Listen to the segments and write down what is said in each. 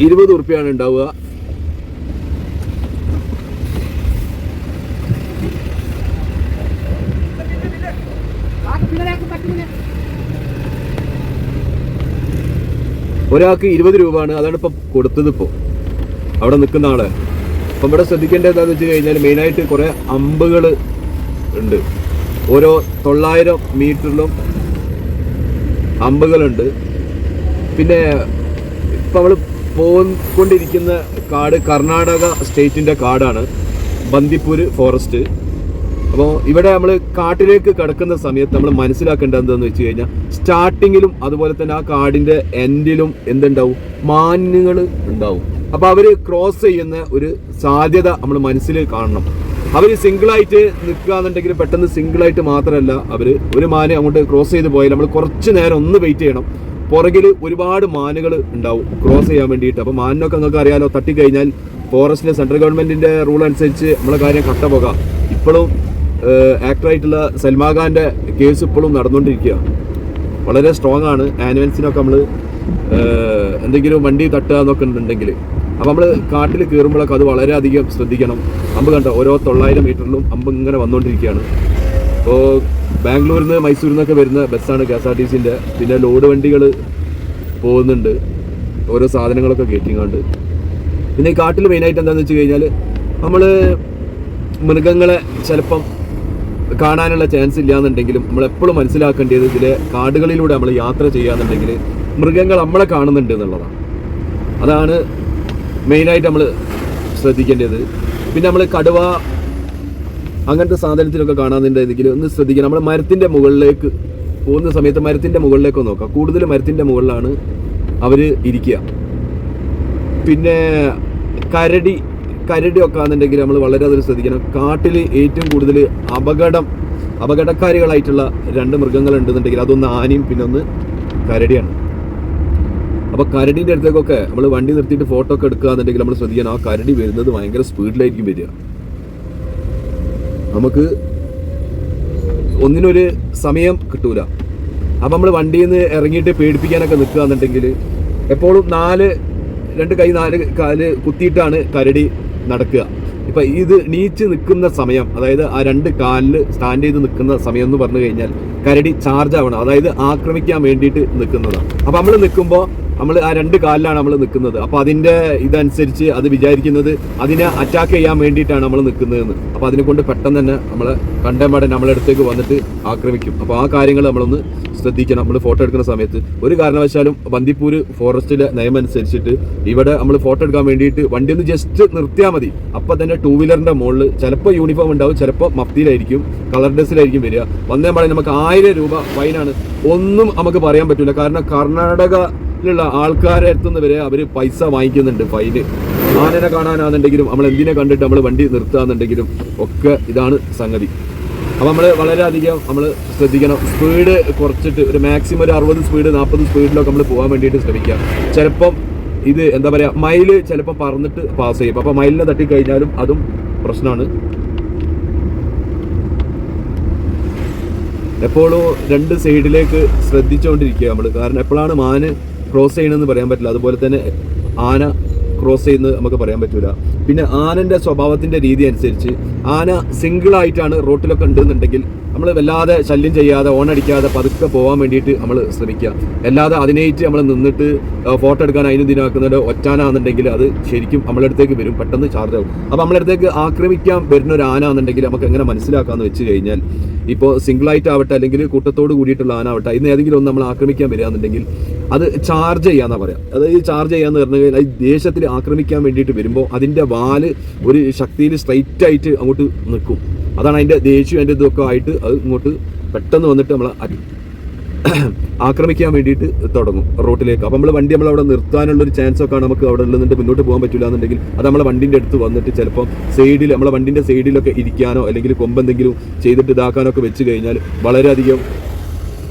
20 ഉറുപ്പ്യാണ് ഉണ്ടാവുക. ഒരാൾക്ക് 20 രൂപയാണ്. അതാണ് ഇപ്പം കൊടുത്തത്. ഇപ്പോൾ അവിടെ നിൽക്കുന്ന ആളെ അപ്പം ഇവിടെ ശ്രദ്ധിക്കേണ്ടത് എന്താണെന്ന് വെച്ച് കഴിഞ്ഞാൽ മെയിനായിട്ട് കുറേ അമ്പുകൾ ഉണ്ട്. ഓരോ 900 മീറ്ററിലും അമ്പുകളുണ്ട്. പിന്നെ ഇപ്പം നമ്മൾ പോയിക്കൊണ്ടിരിക്കുന്ന കാട് കർണാടക സ്റ്റേറ്റിൻ്റെ കാടാണ്, ബന്ദിപ്പൂർ ഫോറസ്റ്റ്. അപ്പോൾ ഇവിടെ നമ്മൾ കാട്ടിലേക്ക് കടക്കുന്ന സമയത്ത് നമ്മൾ മനസ്സിലാക്കേണ്ടത് എന്താണെന്ന് വെച്ച് കഴിഞ്ഞാൽ സ്റ്റാർട്ടിങ്ങിലും അതുപോലെ തന്നെ ആ കാടിൻ്റെ എൻഡിലും എന്തുണ്ടാവും, മാനുകൾ ഉണ്ടാവും. അപ്പോൾ അവർ ക്രോസ് ചെയ്യുന്ന ഒരു സാധ്യത നമ്മൾ മനസ്സിൽ കാണണം. അവർ സിംഗിളായിട്ട് നിൽക്കുക എന്നുണ്ടെങ്കിൽ പെട്ടെന്ന് സിംഗിളായിട്ട് മാത്രമല്ല അവർ ഒരു മാന് അങ്ങോട്ട് ക്രോസ് ചെയ്ത് പോയാൽ നമ്മൾ കുറച്ച് നേരം ഒന്ന് വെയിറ്റ് ചെയ്യണം. പുറകിൽ ഒരുപാട് മാനുകൾ ഉണ്ടാവും ക്രോസ് ചെയ്യാൻ വേണ്ടിയിട്ട്. അപ്പോൾ മാനിനൊക്കെ നിങ്ങൾക്ക് അറിയാലോ, തട്ടിക്കഴിഞ്ഞാൽ ഫോറസ്റ്റിൻ്റെ സെൻട്രൽ ഗവൺമെൻറ്റിൻ്റെ റൂൾ അനുസരിച്ച് നമ്മളെ കാര്യം കട്ടപോകാം. ഇപ്പോഴും ആക്ടറായിട്ടുള്ള സൽമാൻ ഖാൻ്റെ കേസ് ഇപ്പോഴും നടന്നുകൊണ്ടിരിക്കുക. വളരെ സ്ട്രോങ് ആണ്. ആനിമൽസിനൊക്കെ നമ്മൾ എന്തെങ്കിലും വണ്ടി തട്ടുക എന്നൊക്കെ ഉണ്ടെങ്കിൽ അപ്പോൾ നമ്മൾ കാട്ടിൽ കയറുമ്പോഴൊക്കെ അത് വളരെയധികം ശ്രദ്ധിക്കണം. അമ്പ് കണ്ടോ, ഓരോ 900 മീറ്ററിലും അമ്പ് ഇങ്ങനെ വന്നുകൊണ്ടിരിക്കുകയാണ്. അപ്പോൾ ബാംഗ്ലൂരിൽ നിന്ന് മൈസൂരിൽ നിന്നൊക്കെ വരുന്ന ബസ്സാണ് KSRTCൻ്റെ. പിന്നെ ലോഡ് വണ്ടികൾ പോകുന്നുണ്ട്, ഓരോ സാധനങ്ങളൊക്കെ കയറ്റിങ്ങാണ്ട്. പിന്നെ ഈ കാട്ടിൽ മെയിനായിട്ട് എന്താണെന്ന് വെച്ച് കഴിഞ്ഞാൽ നമ്മൾ മൃഗങ്ങളെ ചിലപ്പം കാണാനുള്ള ചാൻസ് ഇല്ലയെന്നുണ്ടെങ്കിലും നമ്മളെപ്പോഴും മനസ്സിലാക്കേണ്ടത് ഇതിലെ കാടുകളിലൂടെ നമ്മൾ യാത്ര ചെയ്യാന്നുണ്ടെങ്കിൽ മൃഗങ്ങൾ നമ്മളെ കാണുന്നുണ്ട് എന്നുള്ളതാണ്. അതാണ് മെയിനായിട്ട് നമ്മൾ ശ്രദ്ധിക്കേണ്ടത്. പിന്നെ നമ്മൾ കടുവ അങ്ങനത്തെ സാധനത്തിലൊക്കെ കാണാനുണ്ടെങ്കിൽ ഒന്ന് ശ്രദ്ധിക്കണം. നമ്മൾ മരത്തിൻ്റെ മുകളിലേക്ക് പോകുന്ന സമയത്ത് മരത്തിൻ്റെ മുകളിലേക്ക് നോക്കാം. കൂടുതൽ മരത്തിൻ്റെ മുകളിലാണ് അവർ ഇരിക്കുക. പിന്നെ കരടിയൊക്കെ ആണെന്നുണ്ടെങ്കിൽ നമ്മൾ വളരെയധികം ശ്രദ്ധിക്കണം. കാട്ടിൽ ഏറ്റവും കൂടുതൽ അപകടക്കാരികളായിട്ടുള്ള 2 മൃഗങ്ങളുണ്ടെന്നുണ്ടെങ്കിൽ അതൊന്ന് ആനയും പിന്നെ ഒന്ന് കരടിയാണ്. അപ്പോൾ കരടീൻ്റെ അടുത്തേക്കൊക്കെ നമ്മൾ വണ്ടി നിർത്തിയിട്ട് ഫോട്ടോ ഒക്കെ എടുക്കുക എന്നുണ്ടെങ്കിൽ നമ്മൾ ശ്രദ്ധിക്കണം. ആ കരടി വരുന്നത് ഭയങ്കര സ്പീഡിലായിരിക്കും വരിക. നമുക്ക് ഒന്നിനൊരു സമയം കിട്ടൂല. അപ്പം നമ്മൾ വണ്ടിയിൽ നിന്ന് ഇറങ്ങിയിട്ട് പേടിപ്പിക്കാനൊക്കെ നിൽക്കുക എന്നുണ്ടെങ്കിൽ എപ്പോഴും 2 കൈ 4 കാല് കുത്തിയിട്ടാണ് കരടി നടക്കുക. ഇപ്പം ഇത് നീച്ച് നിൽക്കുന്ന സമയം, അതായത് ആ 2 കാലിൽ സ്റ്റാൻഡ് ചെയ്ത് നിൽക്കുന്ന സമയം എന്ന് പറഞ്ഞു കഴിഞ്ഞാൽ കരടി ചാർജ് ആവണം, അതായത് ആക്രമിക്കാൻ വേണ്ടിയിട്ട് നിൽക്കുന്നതാണ്. അപ്പം നമ്മൾ നിൽക്കുമ്പോൾ നമ്മൾ ആ 2 കാലിലാണ് നമ്മൾ നിൽക്കുന്നത്. അപ്പോൾ അതിൻ്റെ ഇതനുസരിച്ച് അത് വിചാരിക്കുന്നത് അതിനെ അറ്റാക്ക് ചെയ്യാൻ വേണ്ടിയിട്ടാണ് നമ്മൾ നിൽക്കുന്നതെന്ന്. അപ്പോൾ അതിനെ കൊണ്ട് പെട്ടെന്ന് തന്നെ നമ്മളെ കണ്ടപാടെ നമ്മളെ അടുത്തേക്ക് വന്നിട്ട് ആക്രമിക്കും. അപ്പോൾ ആ കാര്യങ്ങൾ നമ്മളൊന്ന് ശ്രദ്ധിക്കണം. നമ്മൾ ഫോട്ടോ എടുക്കുന്ന സമയത്ത് ഒരു കാരണവശാലും ബന്ദിപ്പൂർ ഫോറസ്റ്റിലെ നിയമം അനുസരിച്ചിട്ട് ഇവിടെ നമ്മൾ ഫോട്ടോ എടുക്കാൻ വേണ്ടിയിട്ട് വണ്ടി ഒന്ന് ജസ്റ്റ് നിർത്തിയാൽ മതി. അപ്പം തന്നെ 2 വീലറിൻ്റെ മുകളിൽ ചിലപ്പോൾ യൂണിഫോം ഉണ്ടാവും, ചിലപ്പോൾ മഫ്തിയിലായിരിക്കും, കളർ ഡ്രസ്സിലായിരിക്കും വരിക. വന്നേ പാടെ നമുക്ക് 1000 രൂപ ഫൈനാണ്. ഒന്നും നമുക്ക് പറയാൻ പറ്റില്ല. കാരണം കർണാടകയിലുള്ള ആൾക്കാരെ അടുത്തുനിന്ന് വരെ അവർ പൈസ വാങ്ങിക്കുന്നുണ്ട് ഫൈന്. ആനനെ കാണാനാണെന്നുണ്ടെങ്കിലും നമ്മൾ എന്തിനെ കണ്ടിട്ട് നമ്മൾ വണ്ടി നിർത്തുകയെന്നുണ്ടെങ്കിലും ഒക്കെ ഇതാണ് സംഗതി. അപ്പോൾ നമ്മൾ വളരെയധികം നമ്മൾ ശ്രദ്ധിക്കണം. സ്പീഡ് കുറച്ചിട്ട് ഒരു മാക്സിമം ഒരു 60 സ്പീഡ് 40 സ്പീഡിലൊക്കെ നമ്മൾ പോകാൻ വേണ്ടിയിട്ട് ശ്രമിക്കാം. ചിലപ്പം ഇത് എന്താ പറയുക, മൈല് ചിലപ്പോൾ പറന്നിട്ട് പാസ് ചെയ്യും. അപ്പോൾ മൈലിനെ തട്ടിക്കഴിഞ്ഞാലും അതും പ്രശ്നമാണ്. എപ്പോഴും 2 സൈഡിലേക്ക് ശ്രദ്ധിച്ചുകൊണ്ടിരിക്കുക നമ്മൾ. കാരണം എപ്പോഴാണ് മാന് ക്രോസ് ചെയ്യണമെന്ന് പറയാൻ പറ്റില്ല. അതുപോലെ തന്നെ ആന ക്രോസ് ചെയ്യുന്നത് നമുക്ക് പറയാൻ പറ്റില്ല. പിന്നെ ആനൻ്റെ സ്വഭാവത്തിൻ്റെ രീതി അനുസരിച്ച് ആന സിംഗിളായിട്ടാണ് റോട്ടിലൊക്കെ ഉണ്ടെന്നുണ്ടെങ്കിൽ നമ്മൾ വല്ലാതെ ശല്യം ചെയ്യാതെ ഓണടിക്കാതെ പതുക്കെ പോകാൻ വേണ്ടിയിട്ട് നമ്മൾ ശ്രമിക്കുക. അല്ലാതെ അതിനായിട്ട് നമ്മൾ നിന്നിട്ട് ഫോട്ടോ എടുക്കാൻ അതിന് ദിനാക്കുന്നത് ഒറ്റാനാണെന്നുണ്ടെങ്കിൽ അത് ശരിക്കും നമ്മളെ അടുത്തേക്ക് വരും, പെട്ടെന്ന് ചാർജ് ആവും. അപ്പോൾ നമ്മളെ അടുത്തേക്ക് ആക്രമിക്കാൻ വരുന്ന ഒരു ആന എന്നുണ്ടെങ്കിൽ നമുക്ക് എങ്ങനെ മനസ്സിലാക്കാമെന്ന് വെച്ച് കഴിഞ്ഞാൽ, ഇപ്പോൾ സിംഗിളായിട്ടാവട്ടെ അല്ലെങ്കിൽ കൂട്ടത്തോട് കൂടിയിട്ടുള്ള ആന ആവട്ടെ, ഇന്ന് ഏതെങ്കിലും ഒന്ന് നമ്മൾ ആക്രമിക്കാൻ വരികയാണെന്നുണ്ടെങ്കിൽ അത് ചാർജ് ചെയ്യാന്നാണ് പറയാം. അതായത് ചാർജ് ചെയ്യാന്ന് പറഞ്ഞു കഴിഞ്ഞാൽ അത് ദേശത്തിൽ ആക്രമിക്കാൻ വേണ്ടിയിട്ട് വരുമ്പോൾ അതിൻ്റെ വാല് ഒരു ശക്തിയിൽ സ്ട്രൈറ്റ് ആയിട്ട് അങ്ങോട്ട് നിൽക്കും. അതാണ് അതിൻ്റെ ദേഷ്യം അതിൻ്റെ ഇതൊക്കെ ആയിട്ട് അത് ഇങ്ങോട്ട് പെട്ടെന്ന് വന്നിട്ട് നമ്മൾ ആക്രമിക്കാൻ വേണ്ടിയിട്ട് തുടങ്ങും റോട്ടിലേക്ക്. അപ്പോൾ നമ്മൾ വണ്ടി നമ്മളവിടെ നിർത്താനുള്ളൊരു ചാൻസൊക്കെ ആണ് നമുക്ക് അവിടെ ഉള്ളതിൻ്റെ മുന്നോട്ട് പോകാൻ പറ്റില്ല എന്നുണ്ടെങ്കിൽ അത് നമ്മളെ വണ്ടിൻ്റെ അടുത്ത് വന്നിട്ട് ചിലപ്പോൾ സൈഡിൽ നമ്മളെ വണ്ടിൻ്റെ സൈഡിലൊക്കെ ഇരിക്കാനോ അല്ലെങ്കിൽ കൊമ്പെന്തെങ്കിലും ചെയ്തിട്ട് ഇതാക്കാനൊക്കെ വെച്ച് കഴിഞ്ഞാൽ വളരെയധികം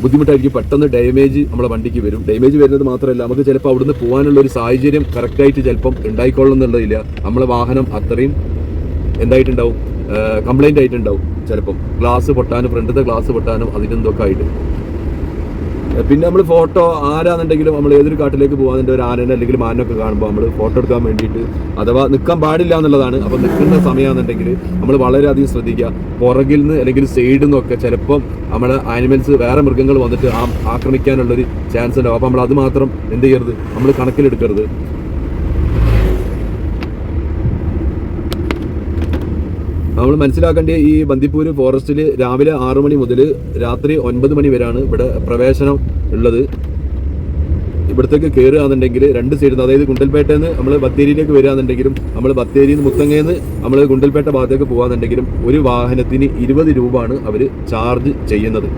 ബുദ്ധിമുട്ടായിരിക്കും. പെട്ടെന്ന് ഡാമേജ് നമ്മളെ വണ്ടിക്ക് വരും. ഡാമേജ് വരുന്നത് മാത്രമല്ല, നമുക്ക് ചിലപ്പോൾ അവിടുന്ന് പോകാനുള്ള ഒരു സാഹചര്യം കറക്റ്റായിട്ട് ചിലപ്പം ഉണ്ടായിക്കൊള്ളുന്നുള്ളതില്ല. നമ്മളെ വാഹനം അത്രയും എന്തായിട്ടുണ്ടാവും, കംപ്ലൈൻ്റ് ആയിട്ടുണ്ടാവും. ചിലപ്പം ഗ്ലാസ് പൊട്ടാനും ഫ്രണ്ടിലത്തെ ഗ്ലാസ് പൊട്ടാനും അതിനെന്തൊക്കെ ആയിട്ട്. പിന്നെ നമ്മൾ ഫോട്ടോ ആരാന്നുണ്ടെങ്കിലും നമ്മൾ ഏതൊരു കാട്ടിലേക്ക് പോകാതിൻ്റെ ഒരു ആനനെ അല്ലെങ്കിൽ മാനൊക്കെ കാണുമ്പോൾ നമ്മൾ ഫോട്ടോ എടുക്കാൻ വേണ്ടിയിട്ട് അഥവാ നിൽക്കാൻ പാടില്ല എന്നുള്ളതാണ്. അപ്പോൾ നിൽക്കുന്ന സമയമാണെന്നുണ്ടെങ്കിൽ നമ്മൾ വളരെയധികം ശ്രദ്ധിക്കുക. പുറകിൽ നിന്ന് അല്ലെങ്കിൽ സൈഡിൽ നിന്നൊക്കെ ചിലപ്പം നമ്മളെ ആനിമൽസ് വേറെ മൃഗങ്ങൾ വന്നിട്ട് ആക്രമിക്കാനുള്ളൊരു ചാൻസ് ഉണ്ടാവും. അപ്പോൾ നമ്മൾ അത് മാത്രം എന്ത് ചെയ്യരുത്, നമ്മൾ കണക്കിലെടുക്കരുത്. നമ്മൾ മനസ്സിലാക്കേണ്ട ഈ ബന്ദിപ്പൂര് ഫോറസ്റ്റിൽ രാവിലെ 6 മണി മുതൽ രാത്രി 9 മണി വരെയാണ് ഇവിടെ പ്രവേശനം ഉള്ളത്. ഇവിടത്തേക്ക് കയറുകയാണെന്നുണ്ടെങ്കിൽ 2 സൈഡിൽ നിന്ന്, അതായത് ഗുണ്ടൽപേട്ടയിൽ നിന്ന് നമ്മൾ ബത്തേരിയിലേക്ക് വരികയാണെന്നുണ്ടെങ്കിലും നമ്മൾ ബത്തേരിയിൽ നിന്ന് മുത്തങ്ങയിൽ നിന്ന് നമ്മൾ ഗുണ്ടൽപേട്ട ഭാഗത്തേക്ക് പോകുകയാണെന്നുണ്ടെങ്കിലും ഒരു വാഹനത്തിന് 20 രൂപയാണ് അവർ ചാർജ് ചെയ്യുന്നത്.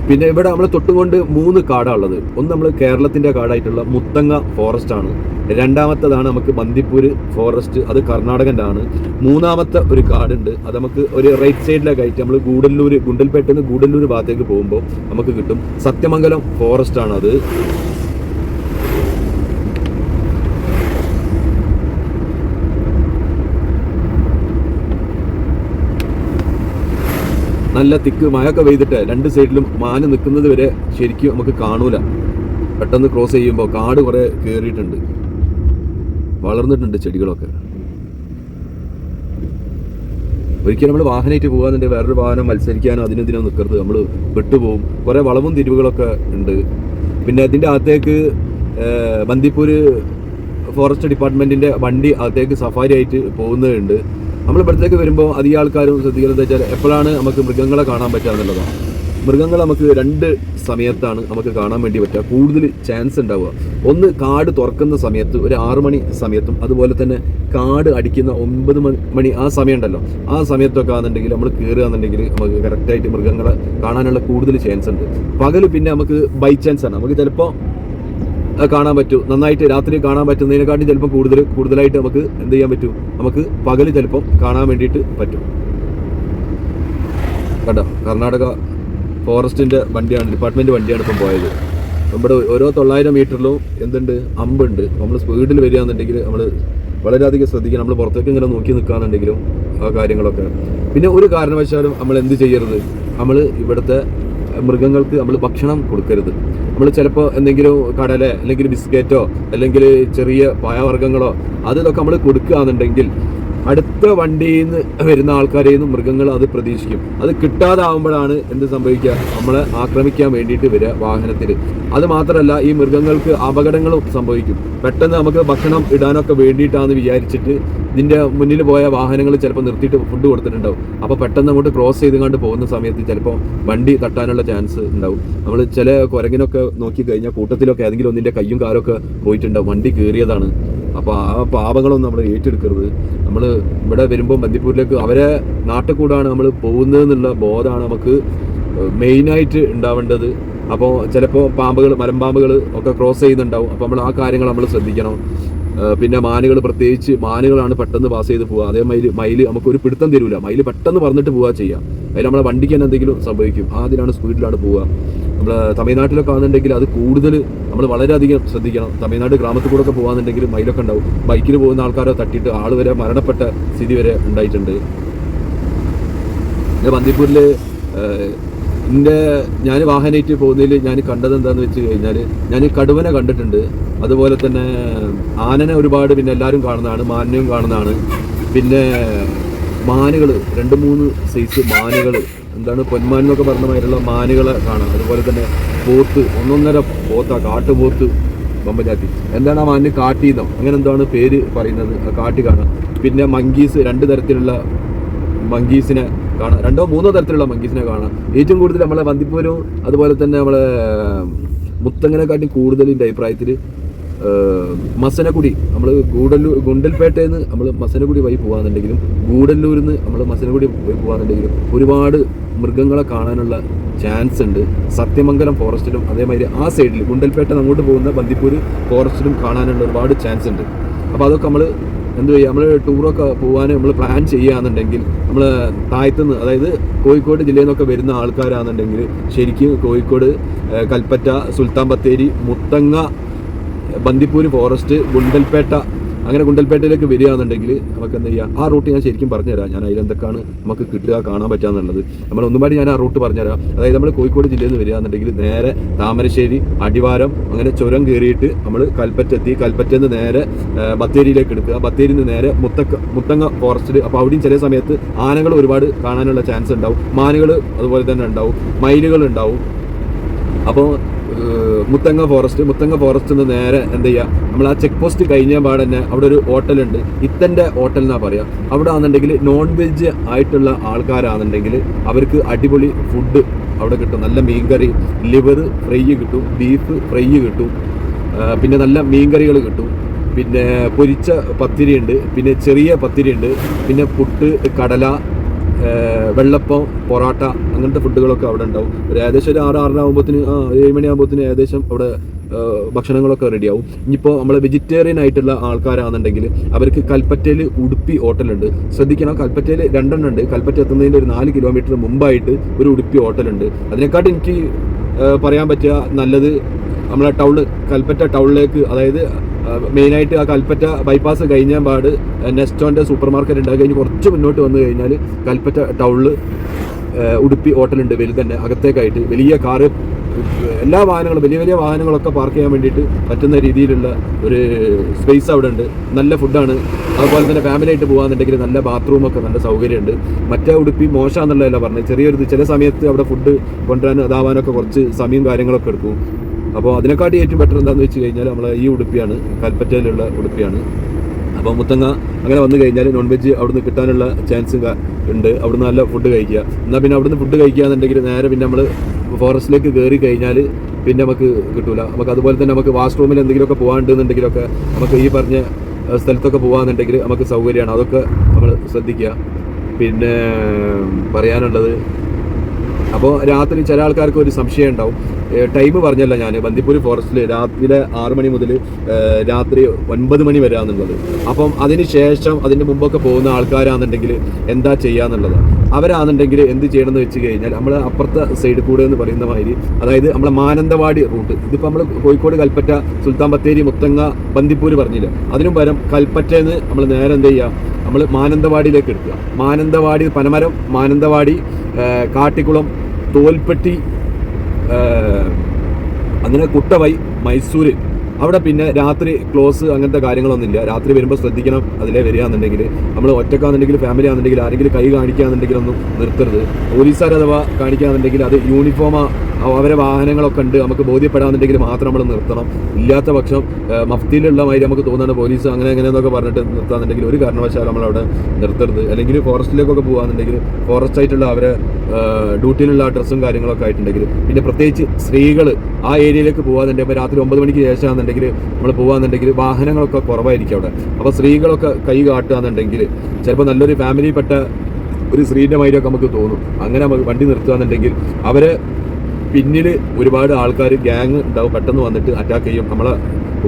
പിന്നെ ഇവിടെ നമ്മൾ തൊട്ടുകൊണ്ട് 3 കാടാണ് ഉള്ളത്. ഒന്ന് നമ്മൾ കേരളത്തിൻ്റെ കാടായിട്ടുള്ള മുത്തങ്ങ ഫോറസ്റ്റ് ആണ്. രണ്ടാമത്തേതാണ് നമുക്ക് ബന്ദിപ്പൂര് ഫോറസ്റ്റ്, അത് കർണാടകൻ്റെ ആണ്. മൂന്നാമത്തെ ഒരു കാടുണ്ട്, അത് നമുക്ക് ഒരു റൈറ്റ് സൈഡിലേക്ക് ആയിട്ട് നമ്മൾ ഗുണ്ടൽപേട്ടയിൽ നിന്ന് ഗൂഡല്ലൂർ ഭാഗത്തേക്ക് പോകുമ്പോൾ നമുക്ക് കിട്ടും. സത്യമംഗലം ഫോറസ്റ്റ് ആണ് അത്. നല്ല തിക്ക് മഴയൊക്കെ പെയ്തിട്ട് 2 സൈഡിലും മാന് നിൽക്കുന്നത് വരെ ശരിക്കും നമുക്ക് കാണൂല. പെട്ടെന്ന് ക്രോസ് ചെയ്യുമ്പോൾ കാട് കുറേ കയറിയിട്ടുണ്ട്, വളർന്നിട്ടുണ്ട് ചെടികളൊക്കെ. ഒരിക്കലും നമ്മൾ വാഹനമായിട്ട് പോകാന്നുണ്ടെങ്കിൽ വേറൊരു വാഹനം മത്സരിക്കാനോ അതിനെതിനോ നിൽക്കരുത്, നമ്മൾ പെട്ടുപോകും. കുറേ വളവും തിരിവുകളൊക്കെ ഉണ്ട്. പിന്നെ അതിൻ്റെ അകത്തേക്ക് ബന്ദിപ്പൂര് ഫോറസ്റ്റ് ഡിപ്പാർട്ട്മെൻറ്റിൻ്റെ വണ്ടി അകത്തേക്ക് സഫാരി ആയിട്ട് പോകുന്നതുണ്ട്. നമ്മൾ ഇവിടത്തേക്ക് വരുമ്പോൾ അധികം ആൾക്കാരും ശ്രദ്ധിക്കുന്നത് വെച്ചാൽ എപ്പോഴാണ് നമുക്ക് മൃഗങ്ങളെ കാണാൻ പറ്റുക എന്നുള്ളതാണ്. മൃഗങ്ങൾ നമുക്ക് 2 സമയത്താണ് നമുക്ക് കാണാൻ വേണ്ടി പറ്റുക, കൂടുതൽ ചാൻസ് ഉണ്ടാവുക. ഒന്ന് കാട് തുറക്കുന്ന സമയത്ത് ഒരു 6 മണി സമയത്തും, അതുപോലെ തന്നെ കാട് അടിക്കുന്ന 9 മണി ആ സമയം ഉണ്ടല്ലോ, ആ സമയത്തൊക്കെ ആണെന്നുണ്ടെങ്കിൽ നമ്മൾ കയറുകയാണെന്നുണ്ടെങ്കിൽ നമുക്ക് കറക്റ്റായിട്ട് മൃഗങ്ങളെ കാണാനുള്ള കൂടുതൽ ചാൻസ് ഉണ്ട്. പകൽ പിന്നെ നമുക്ക് ബൈ ചാൻസ് ആണ്, നമുക്ക് ചിലപ്പോൾ കാണാൻ പറ്റും. നന്നായിട്ട് രാത്രി കാണാൻ പറ്റുന്നതിനെക്കാട്ടും ചിലപ്പോൾ കൂടുതലായിട്ട് നമുക്ക് എന്ത് ചെയ്യാൻ പറ്റും, നമുക്ക് പകൽ ചിലപ്പം കാണാൻ വേണ്ടിയിട്ട് പറ്റും. കേട്ടോ, കർണാടക ഫോറസ്റ്റിൻ്റെ വണ്ടിയാണ്, ഡിപ്പാർട്ട്മെൻറ്റ് വണ്ടിയാണ് ഇപ്പം പോയത്. നമ്മുടെ ഓരോ 900 മീറ്ററിലും എന്തുണ്ട്, അമ്പുണ്ട്. നമ്മൾ സ്പീഡിൽ വരികയാണെന്നുണ്ടെങ്കിൽ നമ്മൾ വളരെയധികം ശ്രദ്ധിക്കണം. നമ്മൾ പുറത്തേക്ക് ഇങ്ങനെ നോക്കി നിൽക്കുകയാണെന്നുണ്ടെങ്കിലും ആ കാര്യങ്ങളൊക്കെ. പിന്നെ ഒരു കാരണവശാലും നമ്മൾ എന്ത് ചെയ്യരുത്, നമ്മൾ ഇവിടുത്തെ മൃഗങ്ങൾക്ക് നമ്മൾ ഭക്ഷണം കൊടുക്കരുത്. നമ്മൾ ചിലപ്പോൾ എന്തെങ്കിലും കടല അല്ലെങ്കിൽ ബിസ്ക്കറ്റോ അല്ലെങ്കിൽ ചെറിയ പഴവർഗ്ഗങ്ങളോ അതൊക്കെ നമ്മൾ കൊടുക്കുകയാണെന്നുണ്ടെങ്കിൽ അടുത്ത വണ്ടിയിൽ നിന്ന് വരുന്ന ആൾക്കാരിൽ നിന്നും മൃഗങ്ങൾ അത് പ്രതീക്ഷിക്കും. അത് കിട്ടാതാവുമ്പോഴാണ് എന്ത് സംഭവിക്കുക, നമ്മളെ ആക്രമിക്കാൻ വേണ്ടിയിട്ട് വരിക വാഹനത്തിൽ. അത് മാത്രമല്ല, ഈ മൃഗങ്ങൾക്ക് അപകടങ്ങളും സംഭവിക്കും. പെട്ടെന്ന് നമുക്ക് ഭക്ഷണം ഇടാനൊക്കെ വേണ്ടിയിട്ടാണെന്ന് വിചാരിച്ചിട്ട് ഇതിൻ്റെ മുന്നിൽ പോയ വാഹനങ്ങൾ ചിലപ്പോൾ നിർത്തിയിട്ട് ഫുഡ് കൊടുത്തിട്ടുണ്ടാവും. അപ്പോൾ പെട്ടെന്ന് അങ്ങോട്ട് ക്രോസ് ചെയ്തുകൊണ്ട് പോകുന്ന സമയത്ത് ചിലപ്പോൾ വണ്ടി തട്ടാനുള്ള ചാൻസ് ഉണ്ടാവും. നമ്മൾ ചില കുരങ്ങിനൊക്കെ നോക്കി കഴിഞ്ഞാൽ കൂട്ടത്തിലൊക്കെ ഏതെങ്കിലും ഒന്നിൻ്റെ കയ്യും കാലൊക്കെ പോയിട്ടുണ്ടാവും, വണ്ടി കയറിയതാണ്. അപ്പോൾ ആ പാപങ്ങളൊന്നും നമ്മൾ ഏറ്റെടുക്കരുത്. നമ്മൾ ഇവിടെ വരുമ്പോൾ ബന്ദിപ്പൂരിലേക്ക് അവരെ നാട്ടിൽ കൂടാണ് നമ്മൾ പോകുന്നതെന്നുള്ള ബോധമാണ് നമുക്ക് മെയിനായിട്ട് ഉണ്ടാവേണ്ടത്. അപ്പോൾ ചിലപ്പോൾ പാമ്പുകൾ, മലമ്പാമ്പുകൾ ഒക്കെ ക്രോസ് ചെയ്യുന്നുണ്ടാവും. അപ്പോൾ നമ്മൾ ആ കാര്യങ്ങൾ നമ്മൾ ശ്രദ്ധിക്കണം. പിന്നെ മാനുകൾ, പ്രത്യേകിച്ച് മാനുകളാണ് പെട്ടെന്ന് പാസ് ചെയ്ത് പോവുക. അതേമാതിരി മയിൽ നമുക്കൊരു പിടുത്തം തരില്ല, മയിൽ പെട്ടെന്ന് പറന്നിട്ട് പോവുക ചെയ്യുക. അതിൽ നമ്മളെ വണ്ടിക്ക് തന്നെ എന്തെങ്കിലും സംഭവിക്കും. അതിലാണ് സ്പീഡിലാണ് പോവുക. നമ്മൾ തമിഴ്നാട്ടിലൊക്കെ ആണെന്നുണ്ടെങ്കിൽ അത് കൂടുതൽ നമ്മൾ വളരെയധികം ശ്രദ്ധിക്കണം. തമിഴ്നാട് ഗ്രാമത്തിൽ കൂടെ ഒക്കെ പോകാന്നുണ്ടെങ്കിൽ മയിലൊക്കെ ഉണ്ടാവും. ബൈക്കിൽ പോകുന്ന ആൾക്കാരെ തട്ടിയിട്ട് ആൾ വരെ മരണപ്പെട്ട സ്ഥിതി വരെ ഉണ്ടായിട്ടുണ്ട്. ബന്ദിപ്പൂരിൽ ഞാൻ വാഹനമായിട്ട് പോകുന്നതിൽ ഞാൻ കണ്ടത് എന്താണെന്ന് വെച്ച് കഴിഞ്ഞാൽ, ഞാൻ കടുവനെ കണ്ടിട്ടുണ്ട്. അതുപോലെ തന്നെ ആനനെ ഒരുപാട് പിന്നെ എല്ലാവരും കാണുന്നതാണ്, മാനിനെയും കാണുന്നതാണ്. പിന്നെ മാനുകൾ, 2-3 സൈസ് മാനുകൾ, എന്താണ് പൊന്മാൻ എന്നൊക്കെ പറഞ്ഞ മാതിരിയുള്ള മാനുകളെ കാണാം. അതുപോലെ തന്നെ പോത്ത്, 1.5 പോത്താ, കാട്ടുപോത്ത്, ബമ്പജാത്തി. എന്താണ് ആ മാനിന്, കാട്ടിന്നോ അങ്ങനെ എന്താണ് പേര് പറയുന്നത്, കാട്ടി കാണാം. പിന്നെ മങ്കീസ്, 2 തരത്തിലുള്ള മങ്കീസിനെ കാണാം, 2-3 തരത്തിലുള്ള മങ്കീസിനെ കാണാം. ഏറ്റവും കൂടുതൽ നമ്മളെ ബന്ദിപ്പൂരും അതുപോലെ തന്നെ നമ്മളെ മുത്തങ്ങനെക്കാട്ടും കൂടുതൽ എൻ്റെ അഭിപ്രായത്തിൽ മസനഗുഡി, നമ്മൾ ഗുണ്ടൽപേട്ടയിൽ നിന്ന് നമ്മൾ മസനഗുഡി വഴി പോകാന്നുണ്ടെങ്കിലും ഗൂഡല്ലൂരിൽ നിന്ന് നമ്മൾ മസനഗുഡി പോയി പോകാന്നുണ്ടെങ്കിലും ഒരുപാട് മൃഗങ്ങളെ കാണാനുള്ള ചാൻസ് ഉണ്ട്. സത്യമംഗലം ഫോറസ്റ്റിലും അതേമാതിരി ആ സൈഡിൽ ഗുണ്ടൽപേട്ട അങ്ങോട്ട് പോകുന്ന ബന്ദിപ്പൂര് ഫോറസ്റ്റിലും കാണാനുള്ള ഒരുപാട് ചാൻസ് ഉണ്ട്. അപ്പോൾ അതൊക്കെ നമ്മൾ എന്ത് ചെയ്യുക, നമ്മൾ ടൂറൊക്കെ പോകാൻ നമ്മൾ പ്ലാൻ ചെയ്യുകയാണെന്നുണ്ടെങ്കിൽ നമ്മൾ താഴത്തുനിന്ന്, അതായത് കോഴിക്കോട് ജില്ലയിൽ നിന്നൊക്കെ വരുന്ന ആൾക്കാരാണെന്നുണ്ടെങ്കിൽ ശരിക്കും കോഴിക്കോട്, കൽപ്പറ്റ, സുൽത്താൻ ബത്തേരി, മുത്തങ്ങ, ബന്ദിപ്പൂര് ഫോറസ്റ്റ്, ഗുണ്ടൽപേട്ട അങ്ങനെ ഗുണ്ടൽപേട്ടയിലേക്ക് വരികയാണെന്നുണ്ടെങ്കിൽ നമുക്ക് എന്താ ചെയ്യുക, ആ റൂട്ട് ഞാൻ ശരിക്കും പറഞ്ഞുതരാം. ഞാൻ അതിലെന്തൊക്കെയാണ് നമുക്ക് കിട്ടുക, കാണാൻ പറ്റാന്നുള്ളത്. നമ്മളൊന്നുമാടി ഞാൻ ആ റൂട്ട് പറഞ്ഞുതരാം. അതായത് നമ്മൾ കോഴിക്കോട് ജില്ലയിൽ നിന്ന് വരികയാണെന്നുണ്ടെങ്കിൽ നേരെ താമരശ്ശേരി, അടിവാരം, അങ്ങനെ ചുരം കയറിയിട്ട് നമ്മൾ കൽപ്പറ്റെത്തി. കൽപ്പറ്റയിൽ നിന്ന് നേരെ ബത്തേരിയിലേക്ക് എടുക്കുക. ബത്തേരിയിൽ നിന്ന് നേരെ മുത്തങ്ങ ഫോറസ്റ്റിൽ. അപ്പോൾ അവിടെയും ചില സമയത്ത് ആനകൾ ഒരുപാട് കാണാനുള്ള ചാൻസ് ഉണ്ടാവും, മാനുകൾ അതുപോലെ തന്നെ ഉണ്ടാവും, മയിലുകൾ ഉണ്ടാവും. അപ്പോൾ മുത്തങ്ങ ഫോറസ്റ്റിൽ നിന്ന് നേരെ എന്ത് ചെയ്യുക, നമ്മൾ ആ ചെക്ക് പോസ്റ്റ് കഴിഞ്ഞ പാടെ തന്നെ അവിടെ ഒരു ഹോട്ടലുണ്ട്, ഇത്തൻ്റെ ഹോട്ടൽ എന്നാ പറയുക. അവിടെ ആണെന്നുണ്ടെങ്കിൽ നോൺ വെജ് ആയിട്ടുള്ള ആൾക്കാരാണെന്നുണ്ടെങ്കിൽ അവർക്ക് അടിപൊളി ഫുഡ് അവിടെ കിട്ടും. നല്ല മീൻകറി, ലിവർ ഫ്രൈ കിട്ടും, ബീഫ് ഫ്രൈ കിട്ടും, പിന്നെ നല്ല മീൻകറികൾ കിട്ടും, പിന്നെ പൊരിച്ച പത്തിരി ഉണ്ട്, പിന്നെ ചെറിയ പത്തിരി ഉണ്ട്, പിന്നെ പുട്ട്, കടല, വെള്ളപ്പം, പൊറോട്ട, അങ്ങനത്തെ ഫുഡുകളൊക്കെ അവിടെ ഉണ്ടാവും. ഒരു ഏകദേശം ഒരു 6-6:30 7 മണിയാകുമ്പോഴത്തേന് ഏകദേശം അവിടെ ഭക്ഷണങ്ങളൊക്കെ റെഡിയാവും. ഇനിയിപ്പോൾ നമ്മൾ വെജിറ്റേറിയൻ ആയിട്ടുള്ള ആൾക്കാരാണെന്നുണ്ടെങ്കിൽ അവർക്ക് കൽപ്പറ്റയിൽ ഉടുപ്പി ഹോട്ടലുണ്ട്. ശ്രദ്ധിക്കണം, കൽപ്പറ്റയിൽ 2 ഉണ്ട്. കൽപ്പറ്റ എത്തുന്നതിൻ്റെ ഒരു 4 കിലോമീറ്റർ മുമ്പായിട്ട് ഒരു ഉടുപ്പി ഹോട്ടലുണ്ട്. അതിനെക്കാട്ടും എനിക്ക് പറയാൻ പറ്റുക നല്ലത് നമ്മളെ കൽപ്പറ്റ ടൗണിലേക്ക്, അതായത് മെയിനായിട്ട് ആ കൽപ്പറ്റ ബൈപ്പാസ് കഴിഞ്ഞാൽ പാട് നെസ്റ്റോൻ്റെ സൂപ്പർ മാർക്കറ്റ് ഉണ്ട്. അത് കഴിഞ്ഞ് കുറച്ച് മുന്നോട്ട് വന്നു കഴിഞ്ഞാൽ കൽപ്പറ്റ ടൗണിൽ ഉടുപ്പി ഹോട്ടലുണ്ട്. വലുത് തന്നെ, അകത്തേക്കായിട്ട് വലിയ കാറ്, എല്ലാ വാഹനങ്ങളും, വലിയ വാഹനങ്ങളൊക്കെ പാർക്ക് ചെയ്യാൻ വേണ്ടിയിട്ട് പറ്റുന്ന രീതിയിലുള്ള ഒരു സ്പേസ് അവിടെ ഉണ്ട്. നല്ല ഫുഡാണ്. അതുപോലെ തന്നെ ഫാമിലി ആയിട്ട് പോകാന്നുണ്ടെങ്കിൽ നല്ല ബാത്റൂമൊക്കെ, നല്ല സൗകര്യമുണ്ട്. മറ്റേ ഉടുപ്പി മോശമാണെന്നുള്ളതല്ല പറഞ്ഞത്, ചെറിയൊരു ചില സമയത്ത് അവിടെ ഫുഡ് കൊണ്ടുവരാൻ അതാവാനൊക്കെ കുറച്ച് സമയം കാര്യങ്ങളൊക്കെ എടുക്കും. അപ്പോൾ അതിനെക്കാട്ടി ഏറ്റവും ബെറ്റർ എന്താണെന്ന് വെച്ച് കഴിഞ്ഞാൽ നമ്മളെ ഈ ഉടുപ്പിയാണ്, കൽപ്പറ്റയിലുള്ള ഉടുപ്പിയാണ്. അപ്പോൾ മുത്തങ്ങ അങ്ങനെ വന്നു കഴിഞ്ഞാൽ നോൺ വെജ് അവിടുന്ന് കിട്ടാനുള്ള ചാൻസ് ഉണ്ട്. അവിടുന്ന് നല്ല ഫുഡ് കഴിക്കുക. എന്നാൽ പിന്നെ അവിടുന്ന് ഫുഡ് കഴിക്കുകയാണെന്നുണ്ടെങ്കിൽ നേരെ പിന്നെ നമ്മൾ ഫോറസ്റ്റിലേക്ക് കയറി കഴിഞ്ഞാൽ പിന്നെ നമുക്ക് കിട്ടൂല. നമുക്ക് അതുപോലെ തന്നെ നമുക്ക് വാഷ്റൂമിൽ എന്തെങ്കിലുമൊക്കെ പോകാണ്ടെന്നുണ്ടെങ്കിലൊക്കെ നമുക്ക് ഈ പറഞ്ഞ സ്ഥലത്തൊക്കെ പോകാമെന്നുണ്ടെങ്കിൽ നമുക്ക് സൗകര്യമാണ്. അതൊക്കെ നമ്മൾ ശ്രദ്ധിക്കുക. പിന്നെ പറയാനുള്ളത്, അപ്പോൾ രാത്രി ചില ആൾക്കാർക്ക് ഒരു സംശയം ഉണ്ടാവും, ടൈം പറഞ്ഞല്ല ഞാൻ, ബന്ദിപ്പൂർ ഫോറസ്റ്റിൽ രാവിലെ 6 മണി മുതൽ രാത്രി 9 മണി വരെ ആണെന്നുള്ളത്. അപ്പം അതിന് ശേഷം അതിൻ്റെ മുമ്പൊക്കെ പോകുന്ന ആൾക്കാരാണെന്നുണ്ടെങ്കിൽ എന്താ ചെയ്യാന്നുള്ളത്. അവരാണെന്നുണ്ടെങ്കിൽ എന്ത് ചെയ്യണമെന്ന് വെച്ച് കഴിഞ്ഞാൽ നമ്മൾ അപ്പുറത്തെ സൈഡ് കൂടെ എന്ന് പറയുന്ന മാതിരി, അതായത് നമ്മളെ മാനന്തവാടി റൂട്ട്, ഇതിപ്പോൾ നമ്മൾ കോഴിക്കോട് കൽപ്പറ്റ, സുൽത്താൻ ബത്തേരി, മുത്തങ്ങ, ബന്ദിപ്പൂർ പറഞ്ഞില്ല, അതിനും പകരം കൽപ്പറ്റയിൽ നിന്ന് നമ്മൾ നേരെ എന്ത് ചെയ്യുക, നമ്മൾ മാനന്തവാടിയിലേക്ക് എടുക്കുക. മാനന്തവാടി, പനമരം, മാനന്തവാടി, കാട്ടിക്കുളം, തോൽപ്പെട്ടി, അങ്ങനെ കുട്ടവൈ, മൈസൂർ, അവിടെ പിന്നെ രാത്രി ക്ലോസ് അങ്ങനത്തെ കാര്യങ്ങളൊന്നുമില്ല. രാത്രി വരുമ്പോൾ ശ്രദ്ധിക്കണം, അതിലേ വരികയാണെന്നുണ്ടെങ്കിൽ നമ്മൾ ഒറ്റക്കാണെന്നുണ്ടെങ്കിൽ, ഫാമിലി ആണെന്നുണ്ടെങ്കിൽ, ആരെങ്കിലും കൈ കാണിക്കുകയാണെന്നുണ്ടെങ്കിലൊന്നും നിർത്തരുത്. പോലീസുകാർ അഥവാ കാണിക്കുകയാണെന്നുണ്ടെങ്കിൽ അത് യൂണിഫോം, അവരെ വാഹനങ്ങളൊക്കെ ഉണ്ട്, നമുക്ക് ബോധ്യപ്പെടാന്നുണ്ടെങ്കിൽ മാത്രം നമ്മൾ നിർത്തണം. ഇല്ലാത്ത പക്ഷം മഫ്തിയിലുള്ള മാതിരി നമുക്ക് തോന്നുന്നത് പോലീസ് അങ്ങനെ എന്നൊക്കെ പറഞ്ഞിട്ട് നിർത്താന്നുണ്ടെങ്കിൽ ഒരു കാരണവശാലും നമ്മളവിടെ നിർത്തരുത്. അല്ലെങ്കിൽ ഫോറസ്റ്റിലേക്കൊക്കെ പോകുകയാണെന്നുണ്ടെങ്കിൽ ഫോറസ്റ്റ് ആയിട്ടുള്ള അവരെ ഡ്യൂട്ടിയിലുള്ള ഡ്രസ്സും കാര്യങ്ങളൊക്കെ ആയിട്ടുണ്ടെങ്കിൽ, പിന്നെ പ്രത്യേകിച്ച് സ്ത്രീകൾ ആ ഏരിയയിലേക്ക് പോകാന്നുണ്ടെങ്കിൽ രാത്രി 9 മണിക്ക് ശേഷമാണെന്നുണ്ടെങ്കിൽ നമ്മൾ പോകാന്നുണ്ടെങ്കിൽ വാഹനങ്ങളൊക്കെ കുറവായിരിക്കും അവിടെ. അപ്പോൾ സ്ത്രീകളൊക്കെ കൈ കാട്ടുകയാണെന്നുണ്ടെങ്കിൽ ചിലപ്പോൾ നല്ലൊരു ഫാമിലിയിൽപ്പെട്ട ഒരു സ്ത്രീൻ്റെ മാതിരിയൊക്കെ നമുക്ക് തോന്നും. അങ്ങനെ നമുക്ക് വണ്ടി നിർത്തുകയാണെന്നുണ്ടെങ്കിൽ അവരെ പിന്നിൽ ഒരുപാട് ആൾക്കാർ, ഗ്യാങ് ഉണ്ടാവും, പെട്ടെന്ന് വന്നിട്ട് അറ്റാക്ക് ചെയ്യും, നമ്മളെ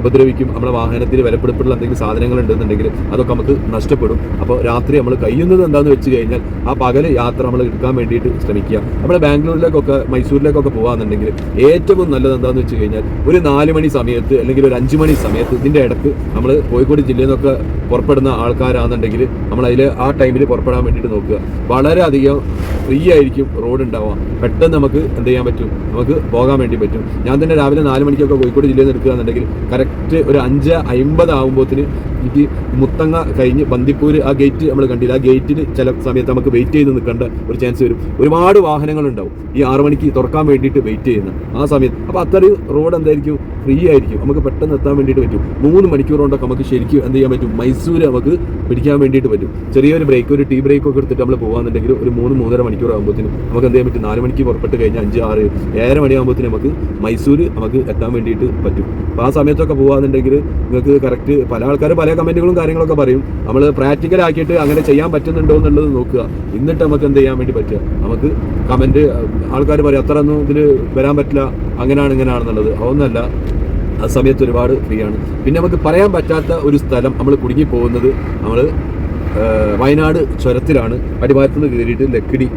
ഉപദ്രവിക്കും. നമ്മളെ വാഹനത്തിൽ വിലപ്പെടുത്തുള്ള എന്തെങ്കിലും സാധനങ്ങൾ ഉണ്ടെന്നുണ്ടെങ്കിൽ അതൊക്കെ നമുക്ക് നഷ്ടപ്പെടും. അപ്പോൾ രാത്രി നമ്മൾ കഴിയുന്നത് എന്താണെന്ന് വെച്ച് കഴിഞ്ഞാൽ ആ പകല് യാത്ര നമ്മൾ എടുക്കാൻ വേണ്ടിയിട്ട് ശ്രമിക്കുക. നമ്മൾ ബാംഗ്ലൂരിലേക്കൊക്കെ മൈസൂരിലേക്കൊക്കെ പോകുകയാണെന്നുണ്ടെങ്കിൽ ഏറ്റവും നല്ലത് എന്താണെന്ന് വെച്ച് കഴിഞ്ഞാൽ ഒരു 4 മണി സമയത്ത് അല്ലെങ്കിൽ ഒരു 5 മണി സമയത്ത്, ഇതിൻ്റെ ഇടക്ക് നമ്മൾ കോഴിക്കോട് ജില്ലയിൽ നിന്നൊക്കെ പുറപ്പെടുന്ന ആൾക്കാരാണെന്നുണ്ടെങ്കിൽ നമ്മൾ അതിൽ ആ ടൈമിൽ പുറപ്പെടാൻ വേണ്ടിയിട്ട് നോക്കുക. വളരെയധികം ഫ്രീ ആയിരിക്കും റോഡ് ഉണ്ടാവുക. പെട്ടെന്ന് നമുക്ക് എന്ത് ചെയ്യാൻ പറ്റും, നമുക്ക് പോകാൻ വേണ്ടി പറ്റും. ഞാൻ തന്നെ രാവിലെ 4 മണിക്കൊക്കെ കോഴിക്കോട് ജില്ലയിൽ നിന്ന് എടുക്കുകയാണെന്നുണ്ടെങ്കിൽ കറക്റ്റ് ഒരു 5:50 ആകുമ്പോഴത്തേന് എനിക്ക് മുത്തങ്ങ കഴിഞ്ഞ് ബന്ദിപ്പൂർ ആ ഗേറ്റ് നമ്മൾ കണ്ടില്ല, ആ ഗേറ്റിൽ ചില സമയത്ത് നമുക്ക് വെയിറ്റ് ചെയ്ത് നിൽക്കേണ്ട ഒരു ചാൻസ് വരും. ഒരുപാട് വാഹനങ്ങളുണ്ടാവും ഈ 6 മണിക്ക് തുറക്കാൻ വേണ്ടിയിട്ട് വെയിറ്റ് ചെയ്യുന്ന ആ സമയത്ത്. അപ്പോൾ അത്രയും റോഡ് എന്തായിരിക്കും, ഫ്രീ ആയിരിക്കും, നമുക്ക് പെട്ടെന്ന് എത്താൻ വേണ്ടിയിട്ട് പറ്റും. 3 മണിക്കൂർ കൊണ്ടൊക്കെ നമുക്ക് ശരിക്കും എന്ത് ചെയ്യാൻ പറ്റും, മൈസൂർ നമുക്ക് പിടിക്കാൻ വേണ്ടിയിട്ട് പറ്റും. ചെറിയൊരു ബ്രേക്ക്, ഒരു ടീ ബ്രേക്കൊക്കെ എടുത്തിട്ട് നമ്മൾ പോകുകയാണെന്നുണ്ടെങ്കിൽ ഒരു 3-3.5 മണിക്കൂർ ആകുമ്പോഴത്തേനും നമുക്ക് എന്ത് ചെയ്യാൻ പറ്റും, 4 മണിക്ക് പുറപ്പെട്ട് കഴിഞ്ഞാൽ 5-6-7 മണിയാകുമ്പോഴത്തേനും നമുക്ക് മൈസൂർ നമുക്ക് എത്താൻ വേണ്ടിയിട്ട് പറ്റും. അപ്പോൾ ആ സമയത്തൊക്കെ പോകുകയാണെന്നുണ്ടെങ്കിൽ നിങ്ങൾക്ക് കറക്റ്റ്, പല ആൾക്കാർ പല കമൻറ്റുകളും കാര്യങ്ങളൊക്കെ പറയും, നമ്മൾ പ്രാക്ടിക്കൽ ആക്കിയിട്ട് അങ്ങനെ ചെയ്യാൻ പറ്റുന്നുണ്ടോ എന്നുള്ളത് നോക്കുക. എന്നിട്ട് നമുക്ക് എന്ത് ചെയ്യാൻ വേണ്ടി പറ്റുക, നമുക്ക് കമൻറ്റ് ആൾക്കാർ പറയും അത്ര ഒന്നും ഇതിൽ വരാൻ പറ്റില്ല, അങ്ങനെയാണ് ഇങ്ങനെയാണെന്നുള്ളത്. അതൊന്നല്ല, ആ സമയത്ത് ഒരുപാട് ഫ്രീ ആണ്. പിന്നെ നമുക്ക് പറയാൻ പറ്റാത്ത ഒരു സ്ഥലം നമ്മൾ കുടുങ്ങി പോകുന്നത് നമ്മൾ വയനാട് ചുരത്തിലാണ്. അടിവാരത്ത് നിന്ന് കയറിയിട്ട് ലക്കിടി